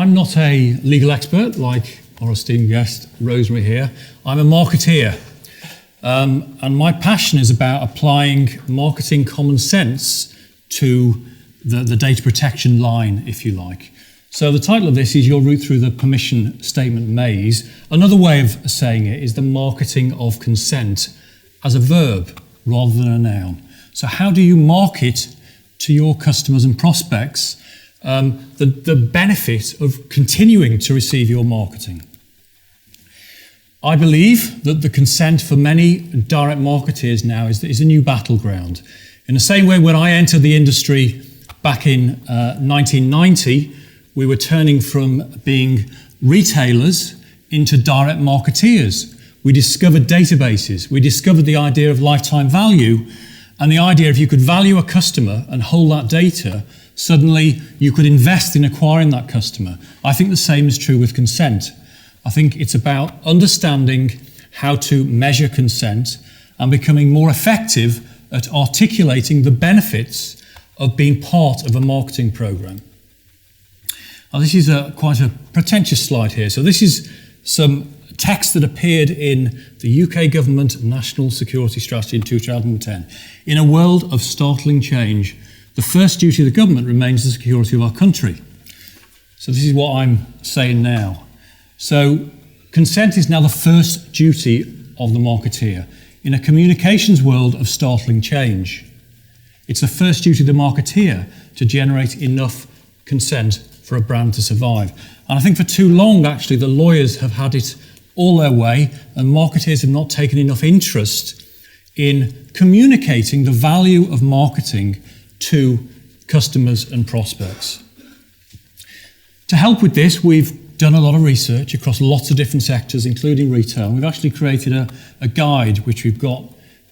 I'm not a legal expert like our esteemed guest, Rosemary here. I'm a marketeer. And my passion is about applying marketing common sense to the data protection line, if you like. So the title of this is Your Route Through the Permission Statement Maze. Another way of saying it is the marketing of consent as a verb rather than a noun. So how do you market to your customers and prospects the benefit of continuing to receive your marketing? I believe that the consent for many direct marketeers now is a new battleground. In the same way, when I entered the industry back in 1990, we were turning from being retailers into direct marketeers. We discovered databases. We discovered the idea of lifetime value, and the idea if you could value a customer and hold that data, suddenly you could invest in acquiring that customer. I think the same is true with consent. I think it's about understanding how to measure consent and becoming more effective at articulating the benefits of being part of a marketing program. Now, this is quite a pretentious slide here. So this is some text that appeared in the UK government National Security Strategy in 2010. In a world of startling change, the first duty of the government remains the security of our country. So this is what I'm saying now. So consent is now the first duty of the marketeer. In a communications world of startling change, it's the first duty of the marketeer to generate enough consent for a brand to survive. And I think for too long, actually, the lawyers have had it all their way, and marketeers have not taken enough interest in communicating the value of marketing to customers and prospects. To help with this, we've done a lot of research across lots of different sectors, including retail. We've actually created a guide, which we've got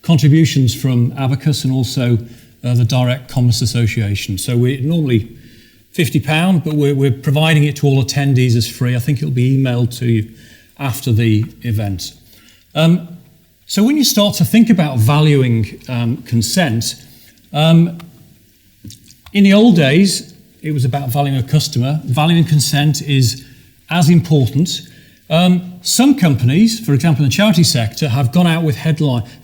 contributions from Abacus and also the Direct Commerce Association. So we're normally £50, but we're providing it to all attendees as free. I think it'll be emailed to you after the event. So when you start to think about valuing consent, in the old days, it was about valuing a customer. Valuing consent is as important. Some companies, for example in the charity sector, have gone out with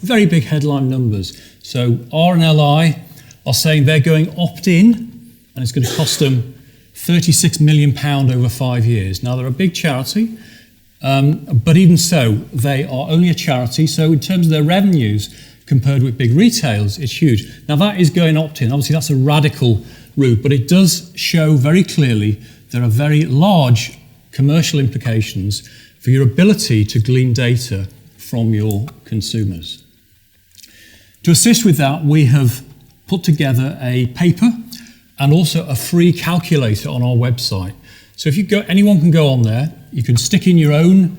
very big headline numbers. So R&LI are saying they're going opt-in, and it's going to cost them £36 million over 5 years. Now, they're a big charity, but even so, they are only a charity, so in terms of their revenues, compared with big retailers, it's huge. Now, that is going opt-in. Obviously, that's a radical route, but it does show very clearly there are very large commercial implications for your ability to glean data from your consumers. To assist with that, we have put together a paper and also a free calculator on our website. So if you go, anyone can go on there, you can stick in your own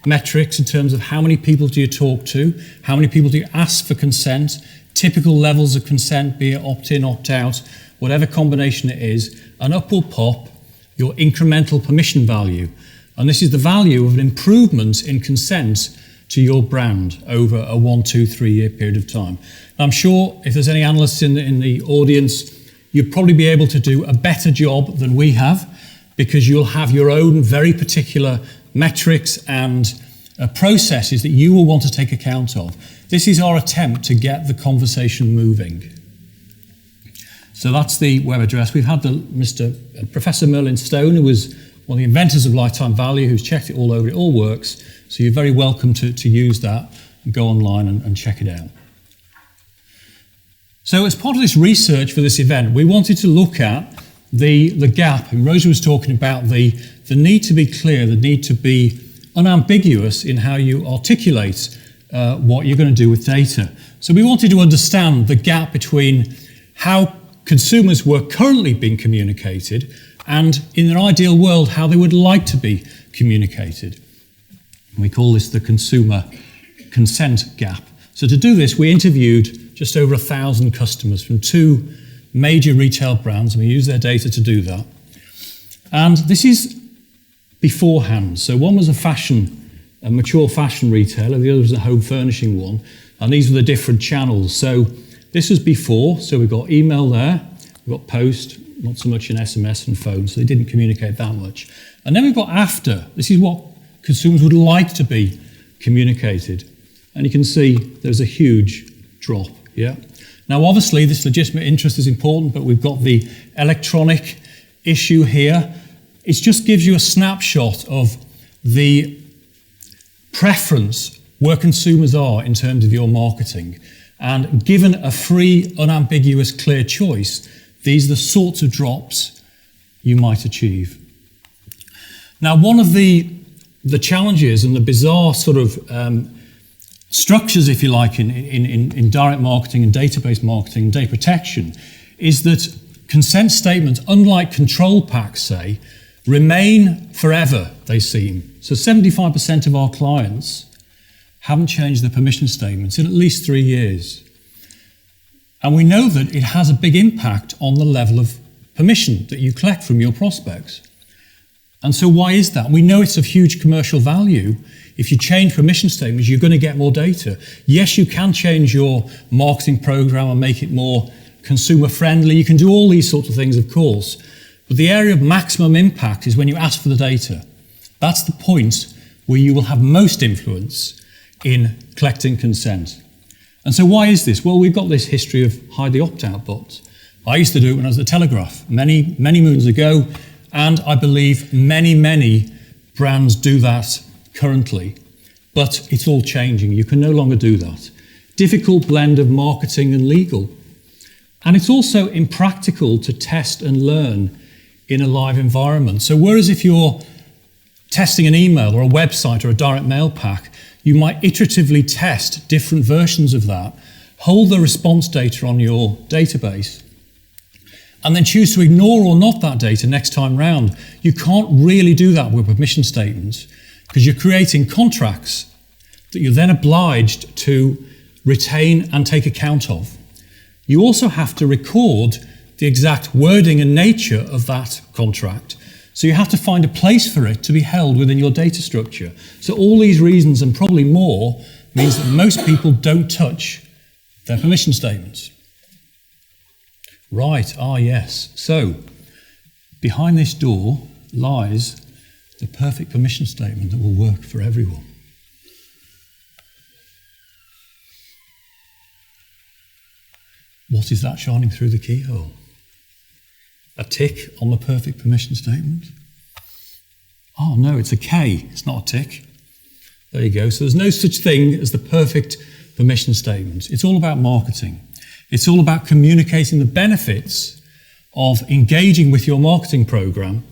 metrics in terms of how many people do you talk to, how many people do you ask for consent, typical levels of consent, be it opt-in, opt-out, whatever combination it is, and up will pop your incremental permission value. And this is the value of an improvement in consent to your brand over a 1, 2, 3 year period of time. Now, I'm sure if there's any analysts in the audience, you'd probably be able to do a better job than we have, because you'll have your own very particular metrics and processes that you will want to take account of. This is our attempt to get the conversation moving. So that's the web address. We've had Professor Merlin Stone, who was one of the inventors of lifetime value, who's checked it all over. It all works. So you're very welcome to use that and go online and check it out. So as part of this research for this event, we wanted to look at the gap. And Rosa was talking about the need to be clear, the need to be unambiguous in how you articulate what you're going to do with data. So we wanted to understand the gap between how consumers were currently being communicated and, in an ideal world, how they would like to be communicated. And we call this the consumer consent gap. So to do this, we interviewed just over 1,000 customers from 2 major retail brands, and we used their data to do that. And this is beforehand. So one was a mature fashion retailer, the other was a home furnishing one, and these were the different channels. So this was before, so we've got email there, we've got post, not so much in SMS and phone, so they didn't communicate that much. And then we've got after. This is what consumers would like to be communicated. And you can see there's a huge drop, yeah? Now, obviously, this legitimate interest is important, but we've got the electronic issue here. It just gives you a snapshot of the preference where consumers are in terms of your marketing. And given a free, unambiguous, clear choice, these are the sorts of drops you might achieve. Now, one of the challenges and the bizarre sort of structures, if you like, in direct marketing and database marketing and data protection is that consent statements, unlike control packs, say, remain forever, they seem. So 75% of our clients haven't changed their permission statements in at least 3 years. And we know that it has a big impact on the level of permission that you collect from your prospects. And so why is that? We know it's of huge commercial value. If you change permission statements, you're going to get more data. Yes, you can change your marketing program and make it more consumer friendly. You can do all these sorts of things, of course. But the area of maximum impact is when you ask for the data. That's the point where you will have most influence in collecting consent. And so why is this? Well, we've got this history of hide the opt-out bots. I used to do it when I was at the Telegraph many, many moons ago. And I believe many, many brands do that currently. But it's all changing. You can no longer do that. Difficult blend of marketing and legal. And it's also impractical to test and learn in a live environment. So whereas if you're testing an email or a website or a direct mail pack, you might iteratively test different versions of that, hold the response data on your database, and then choose to ignore or not that data next time round. You can't really do that with permission statements because you're creating contracts that you're then obliged to retain and take account of. You also have to record the exact wording and nature of that contract. So you have to find a place for it to be held within your data structure. So all these reasons and probably more means that most people don't touch their permission statements. Right, yes. So, behind this door lies the perfect permission statement that will work for everyone. What is that shining through the keyhole? A tick on the perfect permission statement? Oh no, it's a K, it's not a tick. There you go. So there's no such thing as the perfect permission statement. It's all about marketing. It's all about communicating the benefits of engaging with your marketing program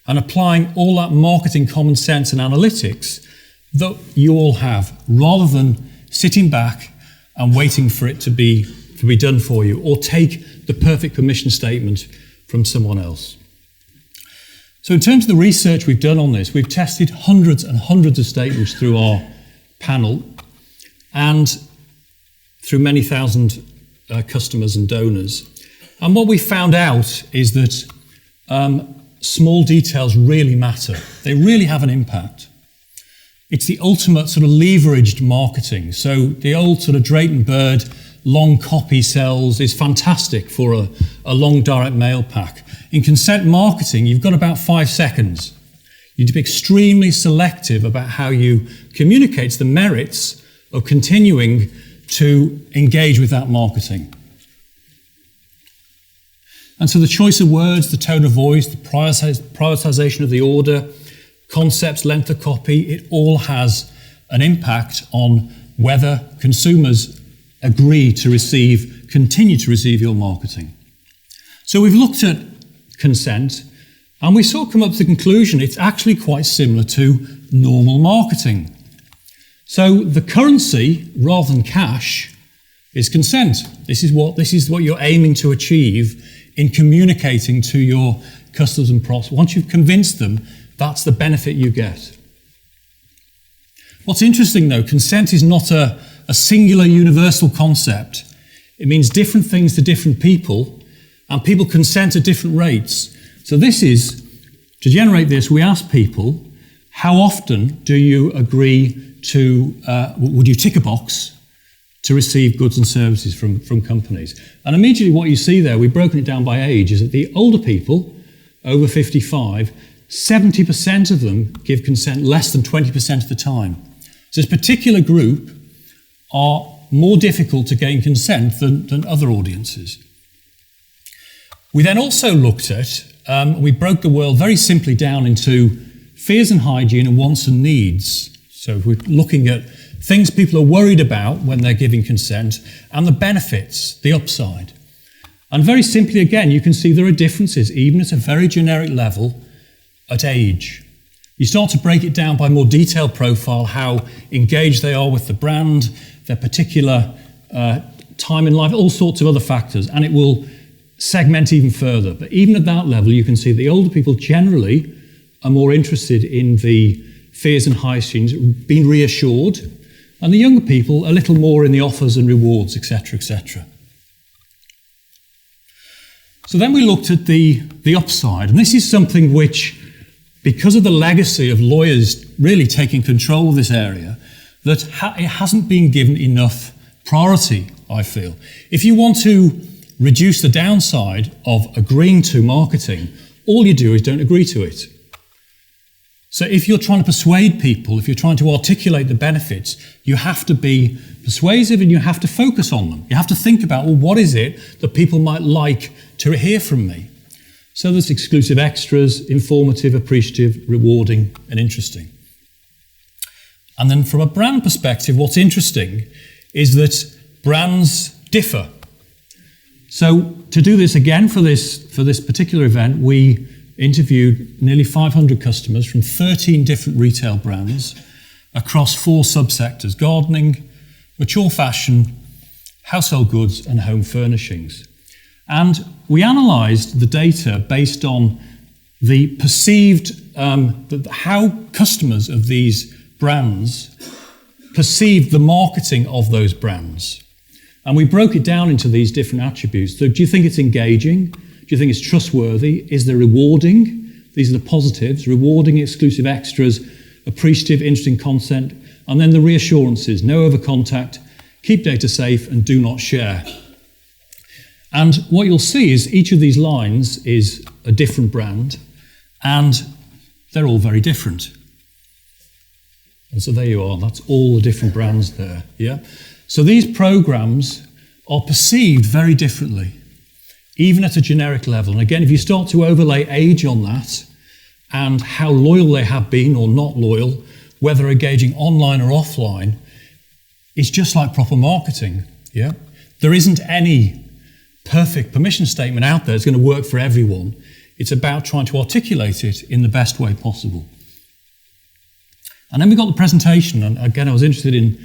and applying all that marketing common sense and analytics that you all have, rather than sitting back and waiting for it to be done for you, or take the perfect permission statement from someone else. So in terms of the research we've done on this, we've tested hundreds and hundreds of statements through our panel and through many thousand customers and donors. And what we found out is that small details really matter. They really have an impact. It's the ultimate sort of leveraged marketing. So the old sort of Drayton Bird long copy sells is fantastic for a long direct mail pack. In consent marketing, you've got about 5 seconds. You need to be extremely selective about how you communicate the merits of continuing to engage with that marketing. And so the choice of words, the tone of voice, the prioritization of the order, concepts, length of copy, it all has an impact on whether consumers agree to continue to receive your marketing. So we've looked at consent, and we sort of come up to the conclusion it's actually quite similar to normal marketing. So the currency, rather than cash, is consent. This is what you're aiming to achieve in communicating to your customers and prospects. Once you've convinced them, that's the benefit you get. What's interesting though, consent is not a singular universal concept. It means different things to different people, and people consent at different rates. So to generate this, we ask people, how often do you agree to, would you tick a box to receive goods and services from companies? And immediately what you see there, we've broken it down by age, is that the older people, over 55, 70% of them give consent less than 20% of the time. So this particular group are more difficult to gain consent than other audiences. We then also looked at, we broke the world very simply down into fears and hygiene and wants and needs. So we're looking at things people are worried about when they're giving consent and the benefits, the upside. And very simply, again, you can see there are differences, even at a very generic level, at age. You start to break it down by more detailed profile, how engaged they are with the brand, their particular time in life, all sorts of other factors, and it will segment even further. But even at that level, you can see the older people generally are more interested in the fears and hygiene, being reassured, and the younger people a little more in the offers and rewards, etc., etc. So then we looked at the upside, and this is something which, because of the legacy of lawyers really taking control of this area, that it hasn't been given enough priority, I feel. If you want to reduce the downside of agreeing to marketing, all you do is don't agree to it. So if you're trying to persuade people, if you're trying to articulate the benefits, you have to be persuasive and you have to focus on them. You have to think about, well, what is it that people might like to hear from me? So there's exclusive extras, informative, appreciative, rewarding, and interesting. And then from a brand perspective, what's interesting is that brands differ. So to do this again for this particular event, we interviewed nearly 500 customers from 13 different retail brands across 4 subsectors: gardening, mature fashion, household goods, and home furnishings. And we analysed the data based on the perceived, how customers of these brands perceived the marketing of those brands. And we broke it down into these different attributes. So do you think it's engaging? Do you think it's trustworthy? Is there rewarding? These are the positives: rewarding, exclusive extras, appreciative, interesting content, and then the reassurances: no over contact, keep data safe, and do not share. And what you'll see is each of these lines is a different brand, and they're all very different. And so there you are, that's all the different brands there, yeah? So these programs are perceived very differently, even at a generic level. And again, if you start to overlay age on that, and how loyal they have been or not loyal, whether engaging online or offline, it's just like proper marketing, yeah? There isn't any perfect permission statement out there that's going to work for everyone. It's about trying to articulate it in the best way possible. And then we got the presentation, and again, I was interested in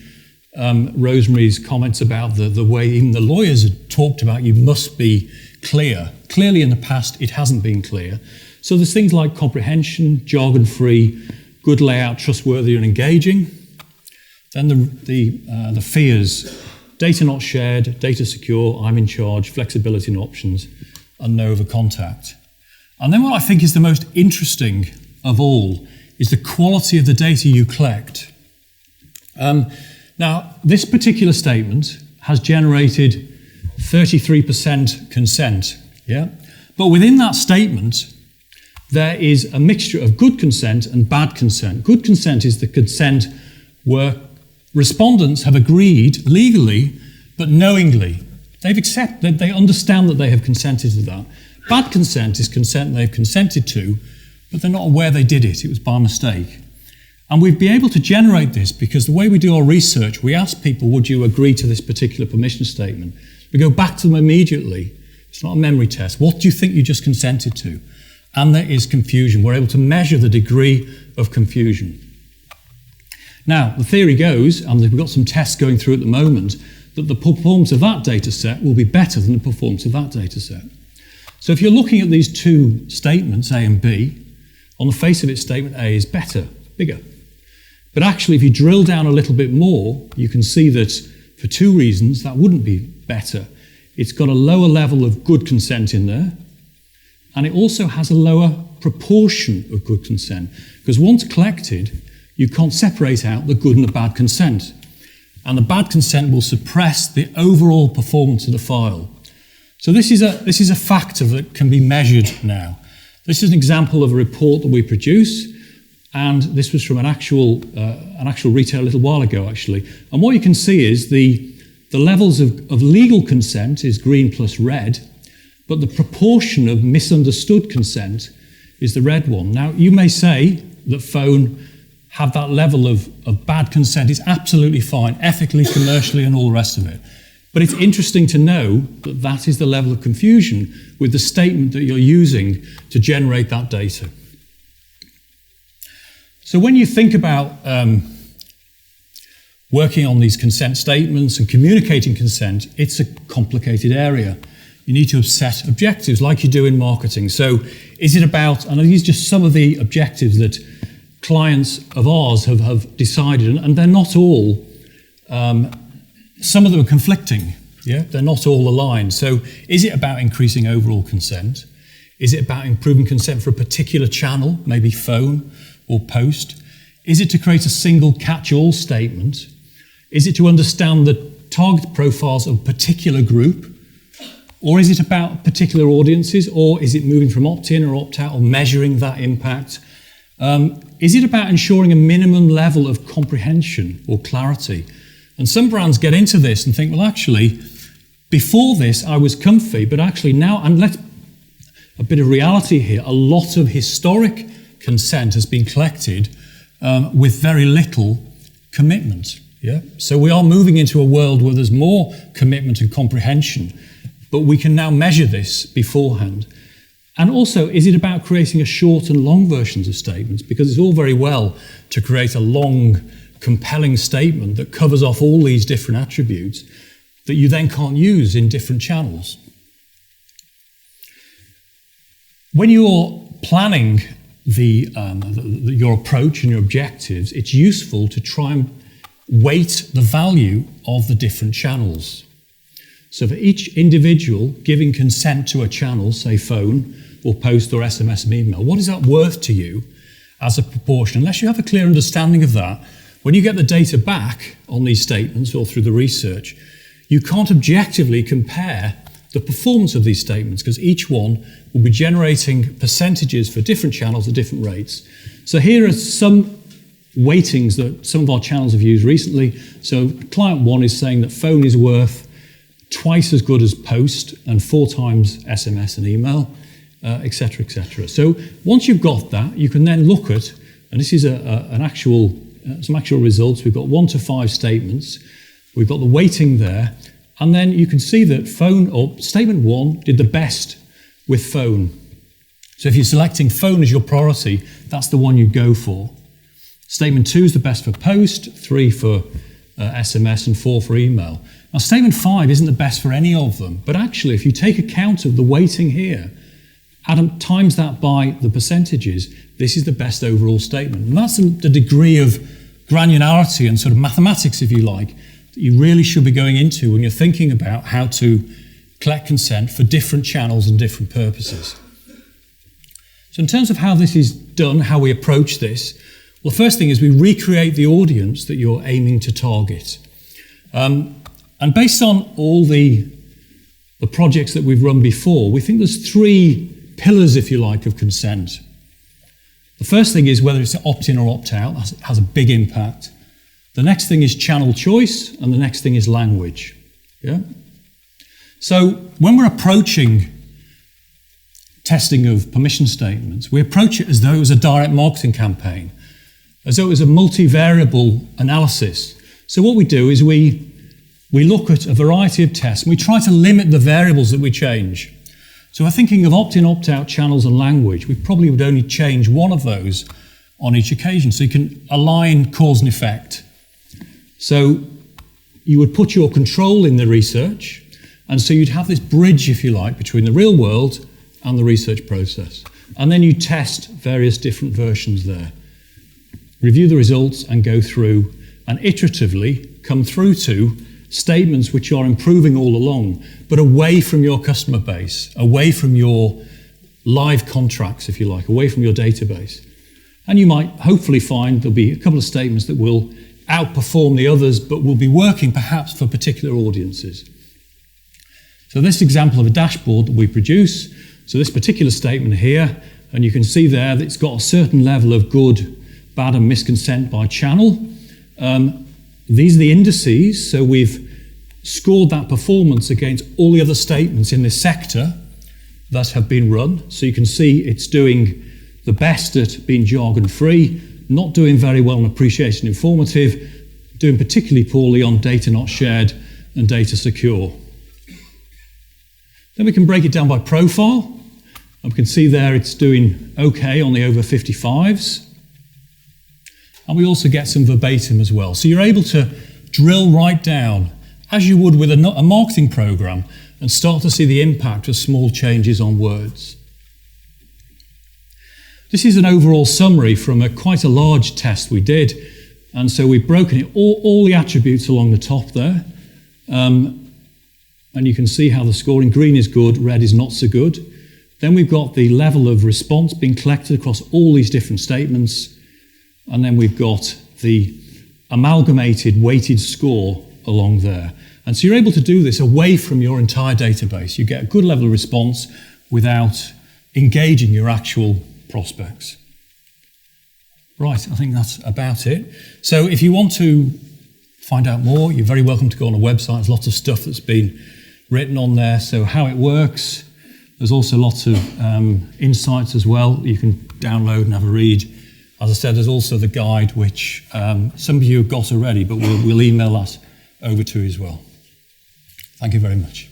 Rosemary's comments about the way even the lawyers had talked about you must be clear. Clearly in the past, it hasn't been clear. So there's things like comprehension, jargon-free, good layout, trustworthy and engaging. Then the fears: data not shared, data secure, I'm in charge, flexibility and options, and no over contact. And then what I think is the most interesting of all is the quality of the data you collect. Now, this particular statement has generated 33% consent, yeah? But within that statement, there is a mixture of good consent and bad consent. Good consent is the consent where respondents have agreed legally, but knowingly. They understand that they have consented to that. Bad consent is consent they've consented to, but they're not aware they did it. It was by mistake. And we'd be able to generate this because the way we do our research, we ask people, would you agree to this particular permission statement? We go back to them immediately. It's not a memory test. What do you think you just consented to? And there is confusion. We're able to measure the degree of confusion. Now, the theory goes, and we've got some tests going through at the moment, that the performance of that data set will be better than the performance of that data set. So if you're looking at these two statements, A and B, on the face of it, statement A is better, bigger. But actually, if you drill down a little bit more, you can see that for 2 reasons, that wouldn't be better. It's got a lower level of good consent in there, and it also has a lower proportion of good consent, because once collected, you can't separate out the good and the bad consent. And the bad consent will suppress the overall performance of the file. So this is a factor that can be measured now. This is an example of a report that we produce, and this was from an actual retail a little while ago, actually. And what you can see is the levels of legal consent is green plus red, but the proportion of misunderstood consent is the red one. Now, you may say that phone have that level of bad consent. It's absolutely fine, ethically, commercially, and all the rest of it. But it's interesting to know that that is the level of confusion with the statement that you're using to generate that data. So when you think about working on these consent statements and communicating consent, it's a complicated area. You need to set objectives like you do in marketing. So is it about, and these are just some of the objectives that clients of ours have decided, and they're not all, some of them are conflicting, yeah? They're not all aligned. So is it about increasing overall consent? Is it about improving consent for a particular channel, maybe phone or post? Is it to create a single catch-all statement? Is it to understand the target profiles of a particular group? Or is it about particular audiences? Or is it moving from opt-in or opt-out or measuring that impact? Is it about ensuring a minimum level of comprehension or clarity? And some brands get into this and think, well, actually, before this, I was comfy, but actually now, and let's a bit of reality here, a lot of historic consent has been collected with very little commitment. Yeah? So we are moving into a world where there's more commitment and comprehension, but we can now measure this beforehand. And also, is it about creating a short and long versions of statements? Because it's all very well to create a long, compelling statement that covers off all these different attributes that you then can't use in different channels. When you're planning your approach and your objectives, it's useful to try and weight the value of the different channels. So for each individual giving consent to a channel, say phone or post or SMS and email, what is that worth to you as a proportion? Unless you have a clear understanding of that, when you get the data back on these statements or through the research, you can't objectively compare the performance of these statements because each one will be generating percentages for different channels at different rates. So here are some weightings that some of our channels have used recently. So client one is saying that phone is worth twice as good as post and 4 times SMS and email, etc., etc. So once you've got that, you can then look at, and this is some actual results. We've got 1 to 5 statements. We've got the weighting there, and then you can see that phone or statement 1 did the best with phone. So if you're selecting phone as your priority, that's the one you'd go for. Statement 2 is the best for post, 3 for SMS, and 4 for email. Now, statement 5 isn't the best for any of them, but actually, if you take account of the weighting here, times that by the percentages, this is the best overall statement. And that's the degree of granularity and sort of mathematics, if you like, that you really should be going into when you're thinking about how to collect consent for different channels and different purposes. So in terms of how this is done, how we approach this, well, the first thing is we recreate the audience that you're aiming to target. And based on all the projects that we've run before, we think there's 3 pillars, if you like, of consent. The first thing is whether it's opt-in or opt-out. That has a big impact. The next thing is channel choice, and the next thing is language. Yeah? So when we're approaching testing of permission statements, we approach it as though it was a direct marketing campaign, as though it was a multivariable analysis. So what we do is we look at a variety of tests, and we try to limit the variables that we change. So we're thinking of opt-in, opt-out channels and language. We probably would only change one of those on each occasion, so you can align cause and effect. So you would put your control in the research, and so you'd have this bridge, if you like, between the real world and the research process. And then you test various different versions there. Review the results and go through and iteratively come through to statements which are improving all along, but away from your customer base, away from your live contracts, if you like, away from your database. And you might hopefully find there'll be a couple of statements that will outperform the others, but will be working perhaps for particular audiences. So this example of a dashboard that we produce, so this particular statement here And you can see there that it's got a certain level of good, bad and misconsent by channel. These are the indices, so we've scored that performance against all the other statements in this sector that have been run. So you can see it's doing the best at being jargon-free, not doing very well on appreciation informative, doing particularly poorly on data not shared and data secure. Then we can break it down by profile. And we can see there it's doing okay on the over 55s. And we also get some verbatim as well. So you're able to drill right down, as you would with a marketing program, and start to see the impact of small changes on words. This is an overall summary from quite a large test we did. And so we've broken it, all the attributes along the top there. And you can see how the scoring green is good, red is not so good. Then we've got the level of response being collected across all these different statements. And then we've got the amalgamated weighted score along there. And so you're able to do this away from your entire database. You get a good level of response without engaging your actual prospects. Right, I think that's about it. So if you want to find out more, you're very welcome to go on a website. There's lots of stuff that's been written on there. So how it works. There's also lots of insights as well you can download and have a read. As I said, there's also the guide, which some of you have got already, but we'll email that over to you as well. Thank you very much.